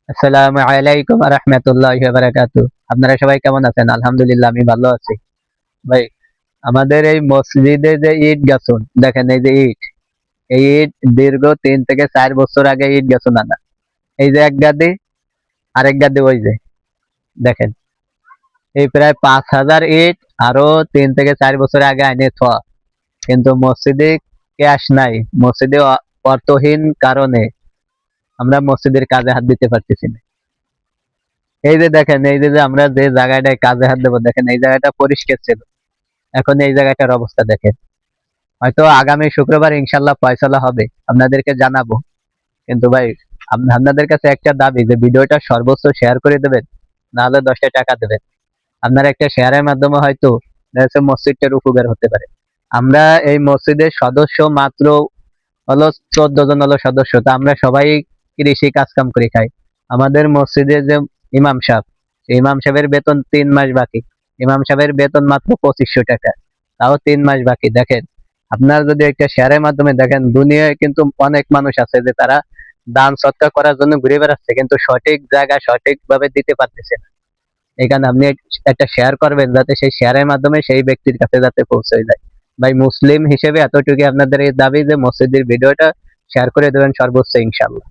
আসসালামু আলাইকুম ওয়া রাহমাতুল্লাহি ওয়া বারাকাতুহু। আপনারা সবাই কেমন আছেন? আলহামদুলিল্লাহ আমি ভালো আছি। ভাই, আমাদের এই মসজিদে যে ইট গাছুন, দেখেন এই যে ইট, এই ইট দীর্ঘ ৩ থেকে ৪ বছর আগে ইট গাছুন আনা। এই যে এক গাদি, আরেক গাদি ওই যে, দেখেন। এই প্রায় ৫,০০০ ইট আরো ৩ থেকে ৪ বছর আগে আইনে থোয়া। কিন্তু মসজিদে ক্যাশ নাই। মসজিদে অর্থহীন কারণে আমরা মসজিদের কাজে হাত দিতে পারতেছি না। এই যে দেখেন, এই যে আমরা যে জায়গাটায় কাজে হাত দেবো, দেখেন এই জায়গাটা পরিষ্কার ছিল, এখন এই জায়গাটার অবস্থা দেখেন। হয়তো আগামী শুক্রবার ইনশাল্লাহ ফয়সালা হবে, আপনাদেরকে জানাবো। কিন্তু ভাই, আপনাদের কাছে একটা দাবি যে ভিডিওটা সর্বোচ্চ শেয়ার করে দেবেন, না হলে 10টা টাকা দেবেন। আপনার একটা শেয়ারের মাধ্যমে হয়তো মসজিদটার উপকার হতে পারে। আমরা এই মসজিদের সদস্য মাত্র হলো 14 জন হলো সদস্য, তা আমরা সবাই কৃষি কাজ কাম করে খাই। আমাদের মসজিদে যে ইমাম সাহেব, সেই ইমাম সাহেবের বেতন 3 মাস বাকি। ইমাম সাহেবের বেতন মাত্র 2500 টাকা, তাও 3 মাস বাকি। দেখেন, আপনার যদি একটা শেয়ারের মাধ্যমে দেখেন, দুনিয়ায় কিন্তু অনেক মানুষ আছে যে তারা দান সৎকার করার জন্য ঘুরে বেড়াচ্ছে, কিন্তু সঠিক জায়গায় সঠিকভাবে দিতে পারতেছে না। এখানে আপনি একটা শেয়ার করবেন, যাতে সেই শেয়ারের মাধ্যমে সেই ব্যক্তির কাছে যাতে পৌঁছে যায়। ভাই, মুসলিম হিসেবে এতটুকু আপনাদের এই দাবি যে মসজিদের ভিডিওটা শেয়ার করে দেবেন সর্বোচ্চ ইনশাল্লাহ।